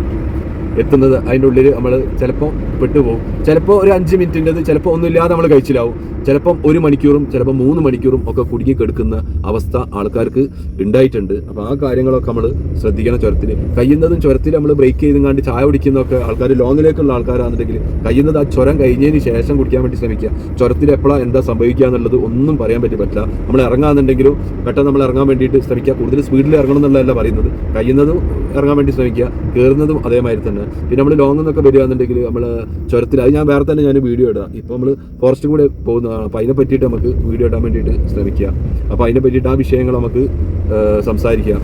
എത്തുന്നത്. അതിൻ്റെ ഉള്ളിൽ നമ്മൾ ചിലപ്പോൾ പെട്ടുപോകും. ചിലപ്പോൾ ഒരു 5 മിനിറ്റിൻ്റെത് ചിലപ്പോൾ ഒന്നുമില്ലാതെ നമ്മൾ കഴിച്ചിലാവും. ചിലപ്പം 1 മണിക്കൂറും ചിലപ്പോൾ 3 മണിക്കൂറും ഒക്കെ കുടുങ്ങി കെടുക്കുന്ന അവസ്ഥ ആൾക്കാർക്ക് ഉണ്ടായിട്ടുണ്ട്. അപ്പോൾ ആ കാര്യങ്ങളൊക്കെ നമ്മൾ ശ്രദ്ധിക്കണം. ചുരത്തിൽ കഴിയുന്നതും ചുരത്തിൽ നമ്മൾ ബ്രേക്ക് ചെയ്തുകൊണ്ട് ചായ കുടിക്കുന്നതൊക്കെ ആൾക്കാർ ലോങ്ങിലേക്കുള്ള ആൾക്കാരാണെന്നുണ്ടെങ്കിൽ കഴിയുന്നത് ആ ചുരം കഴിഞ്ഞതിന് ശേഷം കുടിക്കാൻ വേണ്ടി ശ്രമിക്കുക. ചുരത്തിൽ എപ്പോഴാണ് എന്താ സംഭവിക്കുക എന്നുള്ളത് ഒന്നും പറയാൻ പറ്റില്ല. നമ്മൾ ഇറങ്ങാന്നുണ്ടെങ്കിലും പെട്ടെന്ന് നമ്മൾ ഇറങ്ങാൻ വേണ്ടിയിട്ട് ശ്രമിക്കുക. കൂടുതൽ സ്പീഡിൽ ഇറങ്ങണം എന്നുള്ളതല്ല പറയുന്നത്, കഴിയുന്നതും ഇറങ്ങാൻ വേണ്ടി ശ്രമിക്കുക. കയറുന്നതും അതേമാതിരി തന്നെ. പിന്നെ നമ്മൾ ലോങ് എന്നൊക്കെ വരികയാണെന്നുണ്ടെങ്കിൽ നമ്മൾ ചുരത്തിൽ അത് ഞാൻ വേറെ തന്നെ വീഡിയോ ഇടാം. ഇപ്പോൾ നമ്മൾ ഫോറസ്റ്റ് കൂടെ പോകുന്നതാണ്. അപ്പോൾ അതിനെ പറ്റിയിട്ട് നമുക്ക് വീഡിയോ ഇടാൻ വേണ്ടിയിട്ട് ശ്രമിക്കുക. അപ്പോൾ അതിനെ പറ്റിയിട്ട് ആ വിഷയങ്ങൾ നമുക്ക് സംസാരിക്കാം.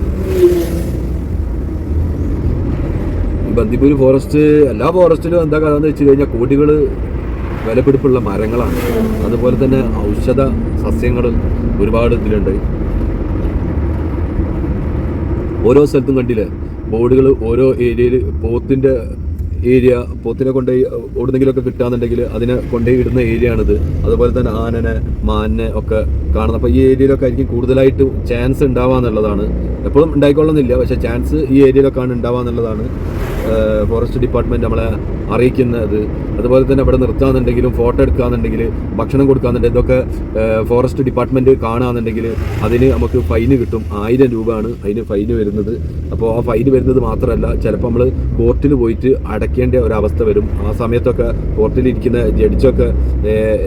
ബന്ദിപ്പൂർ ഫോറസ്റ്റ് എല്ലാ ഫോറസ്റ്റിലും എന്താ കഥ എന്ന് വെച്ച് കഴിഞ്ഞാൽ കോടികൾ വിലപിടിപ്പുള്ള മരങ്ങളാണ്. അതുപോലെ തന്നെ ഔഷധ സസ്യങ്ങൾ ഒരുപാട് ഇതിലുണ്ട്. ഓരോ സ്ഥലത്തും കണ്ടില്ലേ ബോർഡുകൾ, ഓരോ ഏരിയയിൽ പോത്തിൻ്റെ ഏരിയ, പോത്തിനെ കൊണ്ടുപോയി എവിടുന്നെങ്കിലുമൊക്കെ കിട്ടാന്നുണ്ടെങ്കിൽ അതിനെ കൊണ്ടുപോയി ഇടുന്ന ഏരിയ ആണിത്. അതുപോലെ തന്നെ ആനനെ, മാനിനെ ഒക്കെ കാണുന്നത്. അപ്പോൾ ഈ ഏരിയയിലൊക്കെ ആയിരിക്കും കൂടുതലായിട്ട് ചാൻസ് ഉണ്ടാവാന്നുള്ളതാണ്. എപ്പോഴും ഉണ്ടായിക്കൊള്ളുന്നില്ല, പക്ഷേ ചാൻസ് ഈ ഏരിയയിലൊക്കെയാണ് ഉണ്ടാവാന്നുള്ളതാണ് ഫോറസ്റ്റ് ഡിപ്പാർട്ട്മെൻറ്റ് നമ്മളെ അറിയിക്കുന്നത്. അതുപോലെ തന്നെ ഇവിടെ നിർത്താന്നുണ്ടെങ്കിലും ഫോട്ടോ എടുക്കുകയെന്നുണ്ടെങ്കിൽ ഭക്ഷണം കൊടുക്കുകയെന്നുണ്ടെങ്കിൽ ഇതൊക്കെ ഫോറസ്റ്റ് ഡിപ്പാർട്ട്മെൻറ്റ് കാണുകയെന്നുണ്ടെങ്കിൽ അതിന് നമുക്ക് ഫൈന് കിട്ടും. 1000 രൂപയാണ് അതിന് ഫൈന് വരുന്നത്. അപ്പോൾ ആ ഫൈന് വരുന്നത് മാത്രമല്ല, ചിലപ്പോൾ നമ്മൾ കോർട്ടിൽ പോയിട്ട് അടയ്ക്കേണ്ട ഒരവസ്ഥ വരും. ആ സമയത്തൊക്കെ കോർട്ടിലിരിക്കുന്ന ജഡ്ജൊക്കെ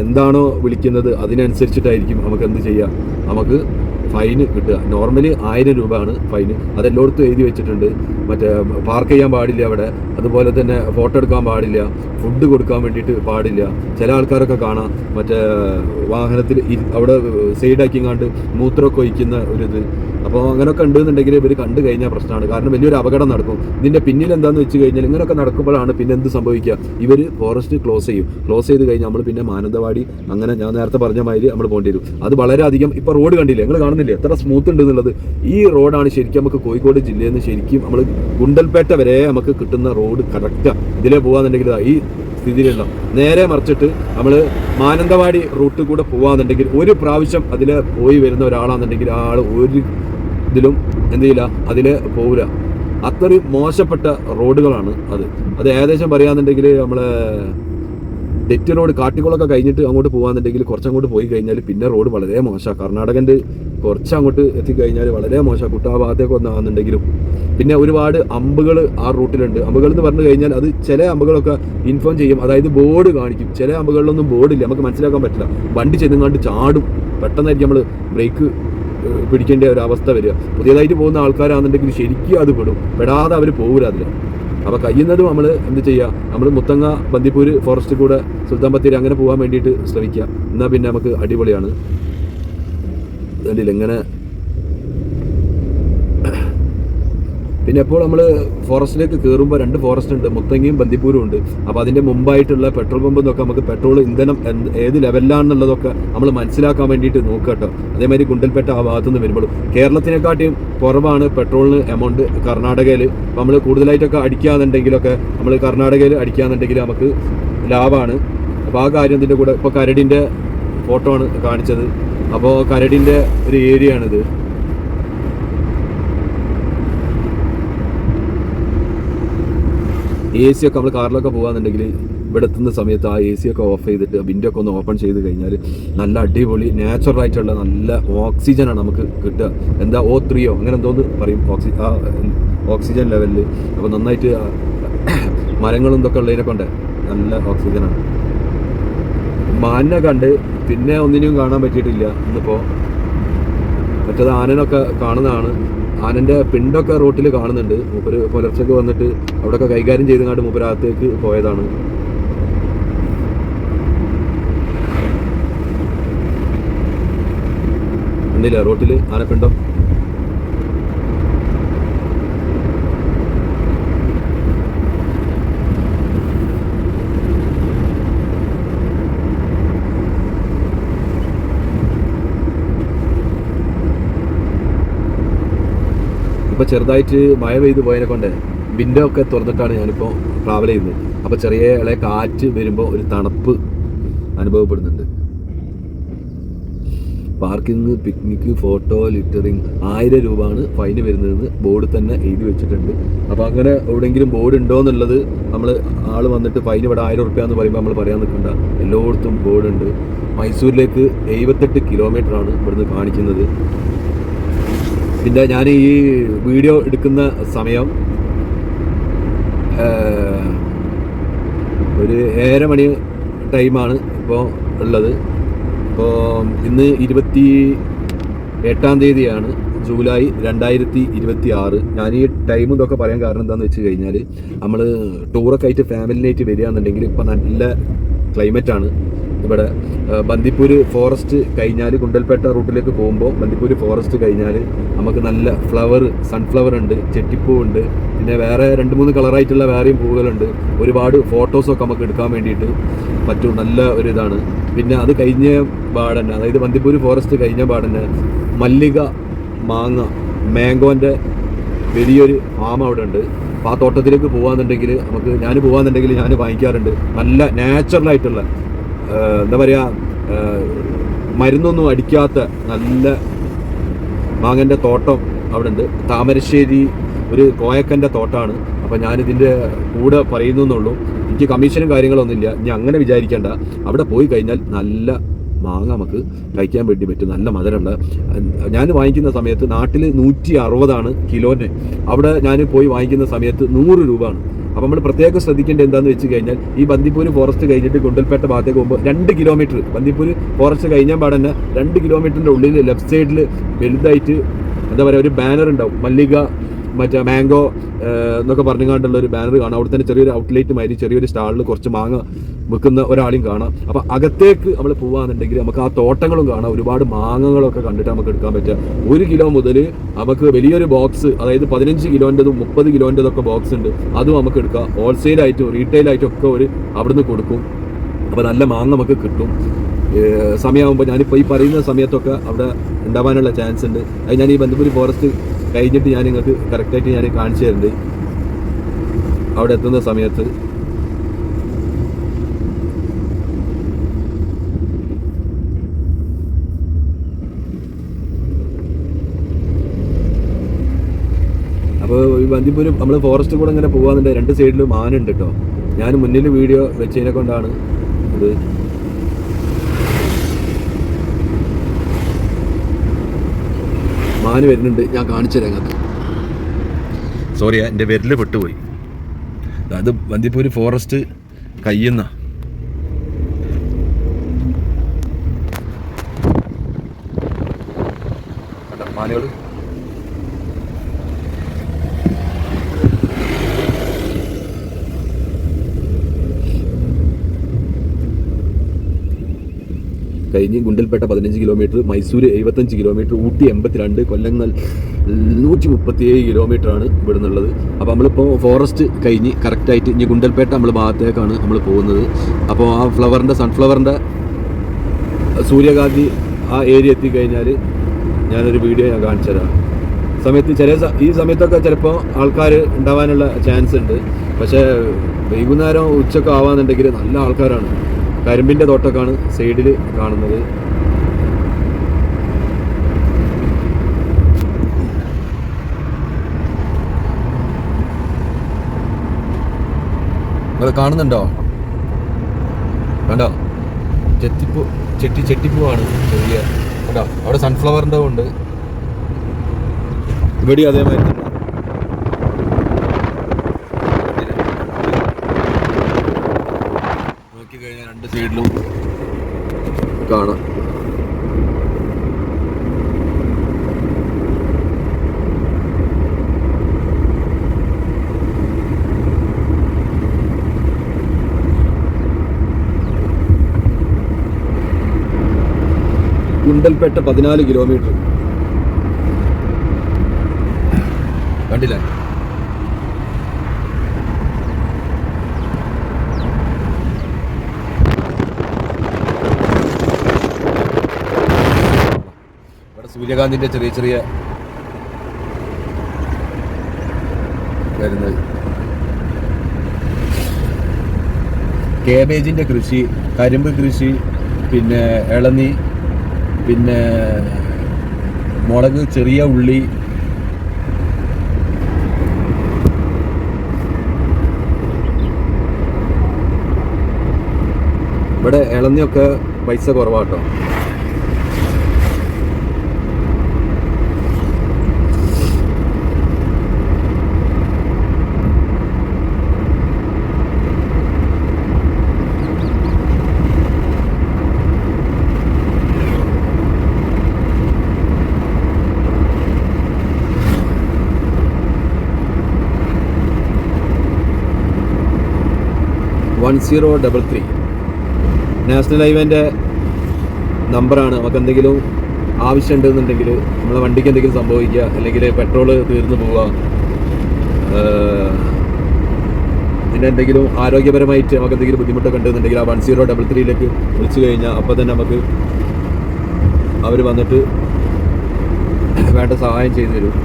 എന്താണോ വിളിക്കുന്നത് അതിനനുസരിച്ചിട്ടായിരിക്കും നമുക്ക് എന്ത് ചെയ്യുക, നമുക്ക് ഫൈന് കിട്ടുക. നോർമലി 1000 രൂപയാണ് ഫൈന്. അതെല്ലായിടത്തും എഴുതി വെച്ചിട്ടുണ്ട്. മറ്റേ പാർക്ക് ചെയ്യാൻ പാടില്ല അവിടെ, അതുപോലെ തന്നെ ഫോട്ടോ എടുക്കാൻ പാടില്ല, ഫുഡ് കൊടുക്കാൻ വേണ്ടിയിട്ട് പാടില്ല. ചില ആൾക്കാരൊക്കെ കാണാം മറ്റേ വാഹനത്തിൽ അവിടെ സൈഡാക്കിങ്ങാണ്ട് മൂത്രമൊക്കെ ഒഴിക്കുന്ന ഒരിത്. അപ്പോൾ അങ്ങനെയൊക്കെ ഉണ്ടെന്നുണ്ടെങ്കിൽ ഇവർ കണ്ടു കഴിഞ്ഞാൽ പ്രശ്നമാണ്. കാരണം വലിയൊരു അപകടം നടക്കും. ഇതിൻ്റെ പിന്നിൽ എന്താണെന്ന് വെച്ച് കഴിഞ്ഞാൽ ഇങ്ങനെയൊക്കെ നടക്കുമ്പോഴാണ് പിന്നെ എന്ത് സംഭവിക്കുക, ഇവർ ഫോറസ്റ്റ് ക്ലോസ് ചെയ്യും. ക്ലോസ് ചെയ്ത് കഴിഞ്ഞാൽ നമ്മൾ പിന്നെ മാനന്തവാടി അങ്ങനെ ഞാൻ നേരത്തെ പറഞ്ഞ മാതിരി നമ്മൾ പോകേണ്ടി വരും. അത് വളരെയധികം ഇപ്പോൾ റോഡ് കണ്ടില്ലേ, നിങ്ങൾ കാണുന്നില്ലേ എത്ര സ്മൂത്ത് ഉണ്ട് എന്നുള്ളത്. ഈ റോഡാണ് ശരിക്കും നമുക്ക് കോഴിക്കോട് ജില്ലയിൽ നിന്ന് ശരിക്കും നമ്മൾ ഗുണ്ടൽപേട്ട വരെ നമുക്ക് കിട്ടുന്ന റോഡ് കറക്റ്റാണ്. ഇതിലേ പോകാന്നുണ്ടെങ്കിൽ ഈ സ്ഥിതിയിലുള്ള നേരെ മറിച്ചിട്ട് നമ്മൾ മാനന്തവാടി റൂട്ടിൽ കൂടെ പോകാന്നുണ്ടെങ്കിൽ ഒരു പ്രാവശ്യം അതിൽ പോയി വരുന്ന ഒരാളാണെന്നുണ്ടെങ്കിൽ ആൾ ഒരു ഇതിലും എന്ത് ചെയ്യില്ല, അതിൽ പോവില്ല. അത്രയും മോശപ്പെട്ട റോഡുകളാണ് അത് ഏകദേശം പറയുകയാണെന്നുണ്ടെങ്കിൽ നമ്മളെ ഡെറ്റ് റോഡ് കാട്ടിക്കുളമൊക്കെ കഴിഞ്ഞിട്ട് അങ്ങോട്ട് പോകാന്നുണ്ടെങ്കിൽ കുറച്ചങ്ങോട്ട് പോയി കഴിഞ്ഞാൽ പിന്നെ റോഡ് വളരെ മോശമാണ്. കർണാടകൻ്റെ കുറച്ചങ്ങോട്ട് എത്തിക്കഴിഞ്ഞാൽ വളരെ മോശമാണ്. കുട്ടാ ഭാഗത്തേക്ക് വന്നാണെന്നുണ്ടെങ്കിലും പിന്നെ ഒരുപാട് അമ്പുകൾ ആ റൂട്ടിലുണ്ട്. അമ്പുകൾ എന്ന് പറഞ്ഞു കഴിഞ്ഞാൽ അത് ചില അമ്പുകളൊക്കെ ഇൻഫോം ചെയ്യും, അതായത് ബോർഡ് കാണിക്കും. ചില അമ്പുകളിലൊന്നും ബോർഡില്ല, നമുക്ക് മനസ്സിലാക്കാൻ പറ്റില്ല. വണ്ടി ചെന്നുങ്ങാണ്ട് ചാടും, പെട്ടെന്നായിരിക്കും നമ്മൾ ബ്രേക്ക് പിടിക്കേണ്ട ഒരു അവസ്ഥ വരിക. പുതിയതായിട്ട് പോകുന്ന ആൾക്കാരാണെന്നുണ്ടെങ്കിൽ ശരിക്കും അത് പെടാതെ അവർ പോകില്ല അതിൽ. അപ്പോൾ കഴിയുന്നതും നമ്മൾ എന്ത് ചെയ്യുക, നമ്മൾ മുത്തങ്ങ, ബന്ദിപ്പൂർ ഫോറസ്റ്റ് കൂടെ സുൽത്താൻ ബത്തേരി അങ്ങനെ പോകാൻ വേണ്ടിയിട്ട് ശ്രമിക്കുക. എന്നാൽ പിന്നെ നമുക്ക് അടിപൊളിയാണ്. കണ്ടില്ല ഇങ്ങനെ. പിന്നെ എപ്പോൾ നമ്മൾ ഫോറസ്റ്റിലേക്ക് കയറുമ്പോൾ 2 ഫോറസ്റ്റ് ഉണ്ട്, മുത്തങ്ങയും ബന്ദിപ്പൂരും ഉണ്ട്. അപ്പോൾ അതിൻ്റെ മുമ്പായിട്ടുള്ള പെട്രോൾ പമ്പ് നോക്കാം, നമുക്ക് പെട്രോൾ ഇന്ധനം ഏത് ലെവലിലാണെന്നുള്ളതൊക്കെ നമ്മൾ മനസ്സിലാക്കാൻ വേണ്ടിയിട്ട് നോക്കുക കേട്ടോ. അതേമാതിരി ഗുണ്ടൽപേട്ട ആ ഭാഗത്തുനിന്ന് വരുമ്പോൾ കേരളത്തിനെക്കാട്ടിയും കുറവാണ് പെട്രോളിന് എമൗണ്ട് കർണാടകയിൽ. അപ്പോൾ നമ്മൾ കൂടുതലായിട്ടൊക്കെ അടിക്കുകയെന്നുണ്ടെങ്കിലൊക്കെ നമ്മൾ കർണാടകയിൽ അടിക്കുകയെന്നുണ്ടെങ്കിൽ നമുക്ക് ലാഭമാണ്. അപ്പോൾ ആ കാര്യം ഇതിൻ്റെ കൂടെ ഇപ്പോൾ കരടിൻ്റെ ഫോട്ടോ ആണ് കാണിച്ചത്. അപ്പോൾ കരടിൻ്റെ ഒരു ഏരിയ ആണിത്. AC ഒക്കെ നമ്മൾ കാറിലൊക്കെ പോകുകയെന്നുണ്ടെങ്കിൽ ഇവിടെ എത്തുന്ന സമയത്ത് ആ AC ഒക്കെ ഓഫ് ചെയ്തിട്ട് വിൻഡോ ഒക്കെ ഒന്ന് ഓപ്പൺ ചെയ്ത് കഴിഞ്ഞാൽ നല്ല അടിപൊളി നാച്ചുറലായിട്ടുള്ള നല്ല ഓക്സിജനാണ് നമുക്ക് കിട്ടുക. എന്താ O3 അങ്ങനെ എന്തോന്ന് പറയും, ഓക്സിജൻ ലെവലിൽ. അപ്പോൾ നന്നായിട്ട് മരങ്ങളും ഇതൊക്കെ ഉള്ളതിനെ കൊണ്ട് നല്ല ഓക്സിജനാണ്. മാനിനെ കണ്ട് പിന്നെ ഒന്നിനും കാണാൻ പറ്റിയിട്ടില്ല ഇന്നിപ്പോൾ. മറ്റേത് ആനനൊക്കെ കാണുന്നതാണ്. ആനൻ്റെ പിണ്ടൊക്കെ റോട്ടിൽ കാണുന്നുണ്ട്. മൂപ്പര് പുലർച്ചയ്ക്ക് വന്നിട്ട് അവിടെയൊക്കെ കൈകാര്യം ചെയ്തങ്ങാണ്ട് മൂപ്പരകത്തേക്ക് പോയതാണ്. കണ്ടില്ല റോട്ടിൽ ആനപ്പിണ്ടം. ഇപ്പോൾ ചെറുതായിട്ട് മഴ പെയ്ത് പോയതിനെ കൊണ്ട് വിൻഡോ ഒക്കെ തുറന്നിട്ടാണ് ഞാനിപ്പോൾ ട്രാവൽ ചെയ്യുന്നത്. അപ്പോൾ ചെറിയ ഇളയ കാറ്റ് വരുമ്പോൾ ഒരു തണുപ്പ് അനുഭവപ്പെടുന്നുണ്ട്. പാർക്കിംഗ്, പിക്നിക്ക്, ഫോട്ടോ, ലിറ്ററിങ് 1000 രൂപയാണ് ഫൈന് വരുന്നതെന്ന് ബോർഡ് തന്നെ എഴുതി വെച്ചിട്ടുണ്ട്. അപ്പോൾ അങ്ങനെ എവിടെയെങ്കിലും ബോർഡ് ഉണ്ടോ എന്നുള്ളത് നമ്മൾ ആൾ വന്നിട്ട് ഫൈൻ ഇവിടെ 1000 റുപ്യ എന്ന് പറയുമ്പോൾ നമ്മൾ പറയാൻ നിൽക്കണ്ട, എല്ലായിടത്തും ബോർഡുണ്ട്. മൈസൂരിലേക്ക് 78 കിലോമീറ്ററാണ് ഇവിടുന്ന് കാണിക്കുന്നത്. പിന്നെ ഞാൻ ഈ വീഡിയോ എടുക്കുന്ന സമയം ഒരു 7:30 മണി ടൈമാണ് ഇപ്പോൾ ഉള്ളത്. ഇപ്പോൾ ഇന്ന് 28-ാം തീയതിയാണ് ജൂലൈ 2026. ഞാൻ ഈ ടൈമും ഇതൊക്കെ പറയാൻ കാരണം എന്താണെന്ന് വെച്ച് കഴിഞ്ഞാൽ നമ്മൾ ടൂറൊക്കെ ആയിട്ട് ഫാമിലിനായിട്ട് വരികയാണെന്നുണ്ടെങ്കിൽ ഇപ്പോൾ നല്ല ക്ലൈമറ്റാണ് ഇവിടെ. ബന്ദിപ്പൂർ ഫോറസ്റ്റ് കഴിഞ്ഞാൽ ഗുണ്ടൽപേട്ട റൂട്ടിലേക്ക് പോകുമ്പോൾ ബന്ദിപ്പൂർ ഫോറസ്റ്റ് കഴിഞ്ഞാൽ നമുക്ക് നല്ല ഫ്ലവർ, സൺഫ്ലവർ ഉണ്ട്, ചെട്ടിപ്പൂ ഉണ്ട്, പിന്നെ വേറെ 2-3 കളറായിട്ടുള്ള വേറെയും പൂവുകളുണ്ട്. ഒരുപാട് ഫോട്ടോസൊക്കെ നമുക്ക് എടുക്കാൻ വേണ്ടിയിട്ട് പറ്റും. നല്ല ഒരു ഇതാണ്. പിന്നെ അത് കഴിഞ്ഞ പാടന്നെ, അതായത് ബന്ദിപ്പൂർ ഫോറസ്റ്റ് കഴിഞ്ഞ പാടന്നെ മല്ലിക, മാങ്ങ, മാംഗോൻ്റെ വലിയൊരു ഫാം അവിടെ ഉണ്ട്. അപ്പോൾ ആ തോട്ടത്തിലേക്ക് പോകാന്നുണ്ടെങ്കിൽ ഞാൻ പോകാന്നുണ്ടെങ്കിൽ ഞാൻ വാങ്ങിക്കാറുണ്ട്. നല്ല നാച്ചുറലായിട്ടുള്ള, എന്താ പറയുക, മരുന്നൊന്നും അടിക്കാത്ത നല്ല മാങ്ങൻ്റെ തോട്ടം അവിടെ ഉണ്ട്. താമരശ്ശേരി ഒരു കോയക്കൻ്റെ തോട്ടമാണ്. അപ്പോൾ ഞാനിതിൻ്റെ കൂടെ പറയുന്നുള്ളൂ. എനിക്ക് കമ്മീഷനും കാര്യങ്ങളൊന്നുമില്ല. ഇനി അങ്ങനെ വിചാരിക്കേണ്ട. അവിടെ പോയി കഴിഞ്ഞാൽ നല്ല മാങ്ങ നമുക്ക് കഴിക്കാൻ വേണ്ടി പറ്റും. നല്ല മധുരമുള്ള. ഞാൻ വാങ്ങിക്കുന്ന സമയത്ത് നാട്ടിൽ 160 കിലോന്. അവിടെ ഞാൻ പോയി വാങ്ങിക്കുന്ന സമയത്ത് 100 രൂപയാണ്. അപ്പോൾ നമ്മൾ പ്രത്യേകം ശ്രദ്ധിക്കേണ്ടത് എന്താണെന്ന് വെച്ച് കഴിഞ്ഞാൽ ഈ ബന്ദിപ്പൂർ ഫോറസ്റ്റ് കഴിഞ്ഞിട്ട് ഗുണ്ടൽപേട്ട ഭാഗത്തേക്ക് പോകുമ്പോൾ 2 കിലോമീറ്റർ, ബന്ദിപ്പൂർ ഫോറസ്റ്റ് കഴിഞ്ഞാൽ പാടന്നെ 2 കിലോമീറ്ററിൻ്റെ ഉള്ളിൽ ലെഫ്റ്റ് സൈഡിൽ വലുതായിട്ട് എന്താ പറയുക ഒരു ബാനർ ഉണ്ടാവും. മല്ലിക, മറ്റേ മാംഗോ എന്നൊക്കെ പറഞ്ഞുകൊണ്ടുള്ള ഒരു ബാനർ കാണാം. അവിടെ തന്നെ ചെറിയൊരു ഔട്ട്ലെറ്റ് മാതിരി ചെറിയൊരു സ്റ്റാളിൽ കുറച്ച് മാങ്ങ വിൽക്കുന്ന ഒരാളെയും കാണാം. അപ്പോൾ അകത്തേക്ക് നമ്മൾ പോകുകയാണെന്നുണ്ടെങ്കിൽ നമുക്ക് ആ തോട്ടങ്ങളും കാണാം. ഒരുപാട് മാങ്ങകളൊക്കെ കണ്ടിട്ട് നമുക്ക് എടുക്കാൻ പറ്റുക. 1 കിലോ മുതൽ നമുക്ക് വലിയൊരു ബോക്സ്, അതായത് 15 കിലോൻ്റെതും 30 കിലോൻ്റെതൊക്കെ ബോക്സ് ഉണ്ട്. അതും നമുക്ക് എടുക്കാം. ഹോൾസെയിലായിട്ടും റീറ്റെയിലായിട്ടും ഒക്കെ അവിടുന്ന് കൊടുക്കും. അപ്പോൾ നല്ല മാങ്ങ നമുക്ക് കിട്ടും. സമയമാകുമ്പോൾ ഞാനിപ്പോൾ ഈ പറയുന്ന സമയത്തൊക്കെ അവിടെ ഉണ്ടാവാനുള്ള ചാൻസ് ഉണ്ട്. അത് ഞാൻ ഈ ബന്ദിപ്പൂർ ഫോറസ്റ്റ് കഴിഞ്ഞിട്ട് ഞാൻ നിങ്ങൾക്ക് കറക്റ്റായിട്ട് ഞാൻ കാണിച്ചു തരുന്നുണ്ട്. അവിടെ എത്തുന്ന സമയത്ത് അപ്പോൾ ഈ ബന്ദിപ്പൂർ നമ്മൾ ഫോറസ്റ്റ് കൂടെ ഇങ്ങനെ പോകാന്നുണ്ട്. 2 സൈഡിലും മാനുണ്ട് കേട്ടോ. ഞാൻ മുന്നിൽ വീഡിയോ വെച്ചതിനെ കൊണ്ടാണ് ഇത്. മാന് വരുന്നുണ്ട്, ഞാൻ കാണിച്ചു തരാം നിങ്ങൾക്ക്. സോറിയാ, എൻ്റെ വിരൽ പെട്ടുപോയി. അത് ബന്ദിപ്പൂർ ഫോറസ്റ്റ് കഴിയുന്ന മാനുകൾ. കഴിഞ്ഞ് ഗുണ്ടൽപേട്ട 15 കിലോമീറ്റർ, മൈസൂർ 75 കിലോമീറ്റർ, ഊട്ടി 82, കൊല്ലങ്ങൾ 137 കിലോമീറ്ററാണ് ഇവിടെ നിന്നുള്ളത്. അപ്പോൾ നമ്മളിപ്പോൾ ഫോറസ്റ്റ് കഴിഞ്ഞ് കറക്റ്റായിട്ട് ഇനി ഗുണ്ടൽപേട്ട നമ്മൾ ഭാഗത്തേക്കാണ് നമ്മൾ പോകുന്നത്. അപ്പോൾ ആ സൺഫ്ലവറിൻ്റെ സൂര്യകാന്തി ആ ഏരിയ എത്തിക്കഴിഞ്ഞാൽ ഞാനൊരു വീഡിയോ ഞാൻ കാണിച്ചു തരാം. ഈ സമയത്തൊക്കെ ചിലപ്പോൾ ആൾക്കാർ ഉണ്ടാവാനുള്ള ചാൻസ് ഉണ്ട്. പക്ഷേ വൈകുന്നേരം ഉച്ചയൊക്കെ ആവാന്നുണ്ടെങ്കിൽ നല്ല ആൾക്കാരാണ്. കരിമ്പിൻ്റെ തോട്ടമൊക്കെയാണ് സൈഡിൽ കാണുന്നത്. നിങ്ങൾ കാണുന്നുണ്ടോ? കണ്ടോ? ചെട്ടിപ്പൂവാണ് ചെറിയ. കണ്ടോ? അവിടെ സൺഫ്ലവറിൻ്റെ ഉണ്ട്. ഇവിടെ അതേമാതിരി തന്നെ. നോക്കിക്കഴിഞ്ഞാൽ 2 സൈഡിലും കാണാം. ഗുണ്ടൽപേട്ട 14 കിലോമീറ്റർ കണ്ടില്ലേ? ഇവിടെ സൂര്യകാന്തിന്റെ ചെറിയ ചെറിയ വരുന്നത്. കേബേജിന്റെ കൃഷി, കരിമ്പ് കൃഷി, പിന്നെ ഇളനി, പിന്നെ മുളക്, ചെറിയ ഉള്ളി, ഇവിടെ ഇളനിയൊക്കെ പൈസ കുറവാട്ടോ. വൺ 1033 നാഷണൽ ഹൈവേൻ്റെ നമ്പറാണ്. നമുക്ക് എന്തെങ്കിലും ആവശ്യമുണ്ടെന്നുണ്ടെങ്കിൽ, നമ്മളെ വണ്ടിക്ക് എന്തെങ്കിലും സംഭവിക്കുക, അല്ലെങ്കിൽ പെട്രോൾ തീർന്നു പോവുക, പിന്നെ എന്തെങ്കിലും ആരോഗ്യപരമായിട്ട് നമുക്ക് എന്തെങ്കിലും ബുദ്ധിമുട്ടൊക്കെ ഉണ്ടെന്നുണ്ടെങ്കിൽ ആ 1033 വിളിച്ചു കഴിഞ്ഞാൽ അപ്പോൾ തന്നെ നമുക്ക് അവർ വന്നിട്ട് വേണ്ട സഹായം ചെയ്തു തരും.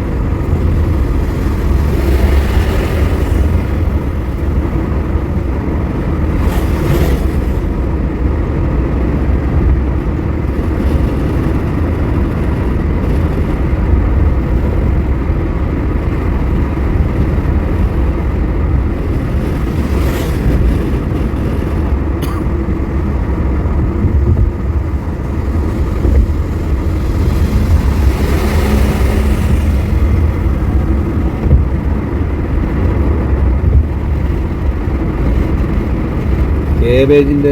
കേബേജിൻ്റെ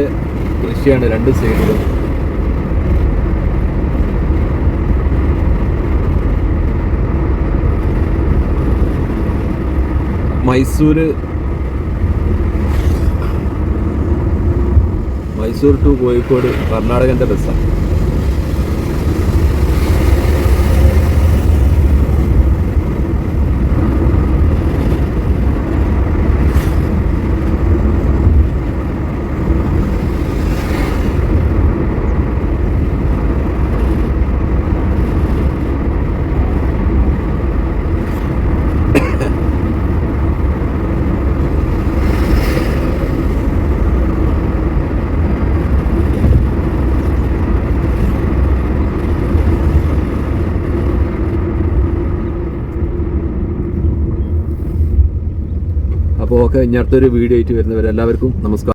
കൃഷിയാണ് രണ്ട് സൈഡിലും. മൈസൂർ ടു കോഴിക്കോട് കർണാടകൻ്റെ ബസ്സാണ്. അപ്പോൾ ഓക്കെ, ഇനി അടുത്തൊരു വീഡിയോ ആയിട്ട് വരുന്നവരെല്ലാവർക്കും നമസ്കാരം.